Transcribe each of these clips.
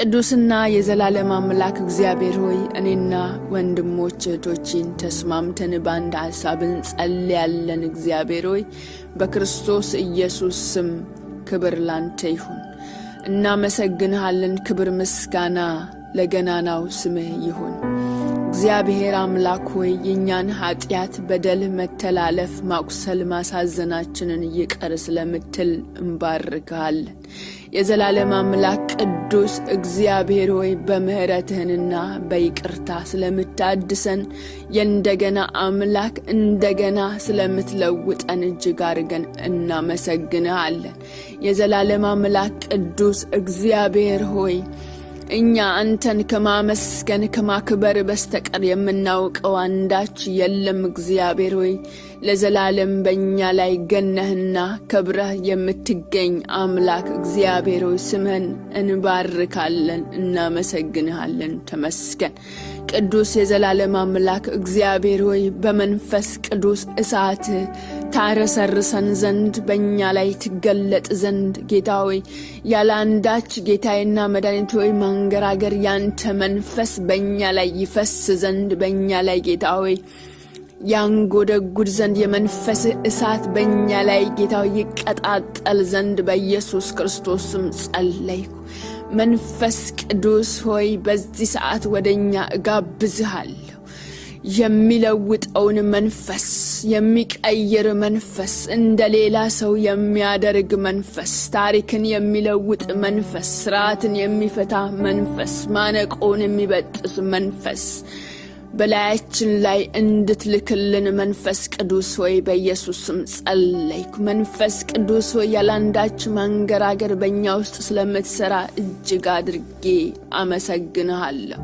ቅዱስና የዘላለም አምላክ እግዚአብሔር ሆይ እኔና ወንድሞቼ እህቶቼን ተስማምተን በአንድ ሐሳብ እንጸልያለን። እግዚአብሔር ሆይ በክርስቶስ ኢየሱስ ስም ክብር ላንተ ይሁን። እናመሰግንሃለን። ክብር ምስጋና ለገናናው ስምህ ይሁን። እግዚአብሔር አምላክ ሆይ የኛን ኃጢአት፣ በደል፣ መተላለፍ፣ ማቁሰል፣ ማሳዘናችንን ይቅር ስለምትል እንባርክሃለን። የዘላለም አምላክ ቅዱስ እግዚአብሔር ሆይ በምህረትህና በይቅርታ ስለምታድሰን የእንደገና አምላክ እንደገና ስለምትለውጠን እጅግ አድርገን እናመሰግንሃለን። የዘላለም አምላክ ቅዱስ እግዚአብሔር ሆይ እኛ አንተን ከማመስገን ከማክበር በስተቀር የምናውቀው አንዳች የለም። እግዚአብሔር ሆይ ለዘላለም በእኛ ላይ ገነህና ከብረህ የምትገኝ አምላክ እግዚአብሔር ሆይ ስምህን እንባርካለን፣ እናመሰግንሃለን። ተመስገን። ቅዱስ የዘላለም አምላክ እግዚአብሔር ሆይ በመንፈስ ቅዱስ እሳት ታረሰርሰን ዘንድ በእኛ ላይ ትገለጥ ዘንድ ጌታ ሆይ ያለ አንዳች ጌታዬና መድኃኒቴ ሆይ ማንገራገር ያንተ መንፈስ በእኛ ላይ ይፈስ ዘንድ በእኛ ላይ ጌታ ሆይ ያንጎደጉድ ዘንድ የመንፈስ እሳት በእኛ ላይ ጌታ ሆይ ይቀጣጠል ዘንድ በኢየሱስ ክርስቶስ ስም ጸለይኩ። መንፈስ ቅዱስ ሆይ በዚህ ሰዓት ወደኛ እጋብዝሃለሁ። የሚለውጠውን መንፈስ፣ የሚቀይር መንፈስ፣ እንደሌላ ሰው የሚያደርግ መንፈስ፣ ታሪክን የሚለውጥ መንፈስ፣ ስርዓትን የሚፈታ መንፈስ፣ ማነቆን የሚበጥስ መንፈስ በላያችን ላይ እንድትልክልን መንፈስ ቅዱስ ሆይ በኢየሱስ ስም ጸለይኩ። መንፈስ ቅዱስ ሆይ ያላንዳች ማንገራገር በእኛ ውስጥ ስለምትሰራ እጅግ አድርጌ አመሰግንሃለሁ።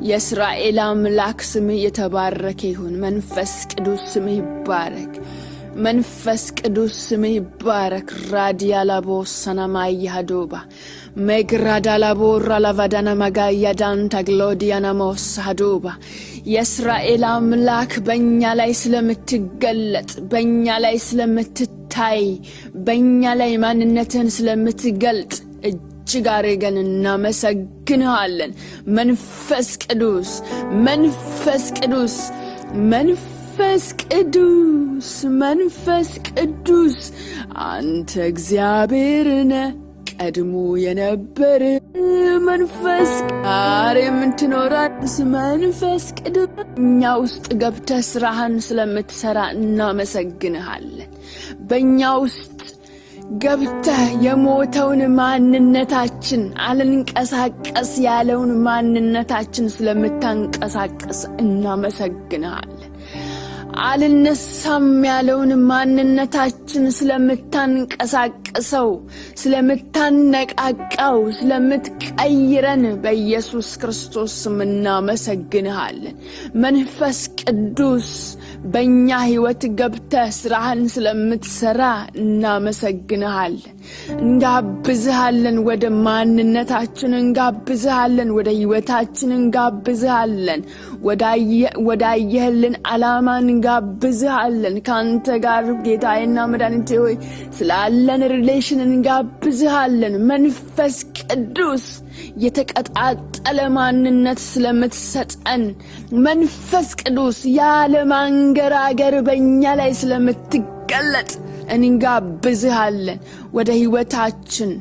የእስራኤል አምላክ ስምህ የተባረከ ይሁን። መንፈስ ቅዱስ ስምህ ይባረክ። መንፈስ ቅዱስ ስምህ ይባረክ። ራዲያላቦ ሰናማያዶባ መግራዳላቦ ራላቫዳና ማጋያ ዳንታ ግሎዲያና ሞሳዶባ የእስራኤል አምላክ በእኛ ላይ ስለምትገለጥ፣ በእኛ ላይ ስለምትታይ፣ በእኛ ላይ ማንነትን ስለምትገልጥ እጅግ አድርገን እናመሰግንሃለን። መንፈስ ቅዱስ መንፈስ ቅዱስ መንፈስ ቅዱስ መንፈስ ቅዱስ አንተ እግዚአብሔር ነህ፣ ቀድሞ የነበር መንፈስ ጋር የምትኖራስ መንፈስ ቅዱስ እኛ ውስጥ ገብተህ ስራህን ስለምትሰራ እናመሰግንሃለን። በእኛ ውስጥ ገብተህ የሞተውን ማንነታችን አልንቀሳቀስ ያለውን ማንነታችን ስለምታንቀሳቀስ እናመሰግንሃለን። አልነሳም ያለውን ማንነታችን ስለምታንቀሳቀሰው፣ ስለምታነቃቃው፣ ስለምትቀይረን በኢየሱስ ክርስቶስ ስም እናመሰግንሃለን። መንፈስ ቅዱስ በእኛ ሕይወት ገብተህ ስራህን ስለምትሰራ እናመሰግንሃለን። እንጋብዝሃለን፣ ወደ ማንነታችን እንጋብዝሃለን፣ ወደ ሕይወታችን እንጋብዝሃለን፣ ወዳየህልን ዓላማ እንጋብዝሃለን። ከአንተ ጋር ጌታዬና መድኃኒቴ ሆይ ስላለን ሪሌሽን እንጋብዝሃለን። መንፈስ ቅዱስ የተቀጣጠለ ማንነት ስለምትሰጠን፣ መንፈስ ቅዱስ ያለ ማንገራገር በእኛ ላይ ስለምትገለጥ እንጋብዝሃለን። ወደ ሕይወታችን፣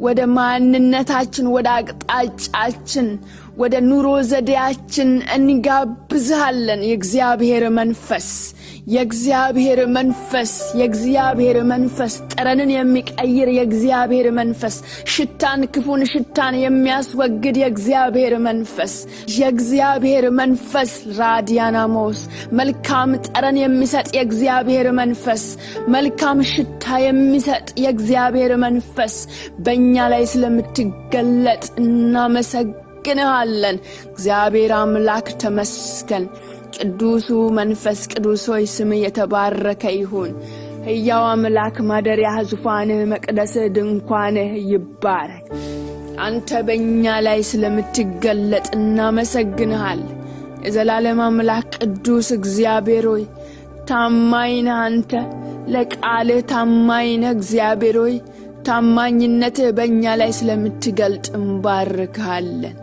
ወደ ማንነታችን፣ ወደ አቅጣጫችን፣ ወደ ኑሮ ዘዴያችን እንጋብዝሃለን። የእግዚአብሔር መንፈስ የእግዚአብሔር መንፈስ የእግዚአብሔር መንፈስ ጠረንን የሚቀይር የእግዚአብሔር መንፈስ፣ ሽታን ክፉን ሽታን የሚያስወግድ የእግዚአብሔር መንፈስ የእግዚአብሔር መንፈስ ራዲያናሞስ መልካም ጠረን የሚሰጥ የእግዚአብሔር መንፈስ፣ መልካም ሽታ የሚሰጥ የእግዚአብሔር መንፈስ በእኛ ላይ ስለምትገለጥ እናመሰግንሃለን። እግዚአብሔር አምላክ ተመስገን። ቅዱሱ መንፈስ ቅዱስ ሆይ ስምህ የተባረከ ይሁን። ሕያው አምላክ ማደሪያህ፣ ዙፋንህ፣ መቅደስህ፣ ድንኳንህ ይባረክ። አንተ በእኛ ላይ ስለምትገለጥ እናመሰግንሃለን። የዘላለም አምላክ ቅዱስ እግዚአብሔር ሆይ ታማኝ ነህ። አንተ ለቃልህ ታማኝ ነህ። እግዚአብሔር ሆይ ታማኝነትህ በእኛ ላይ ስለምትገልጥ እንባርክሃለን።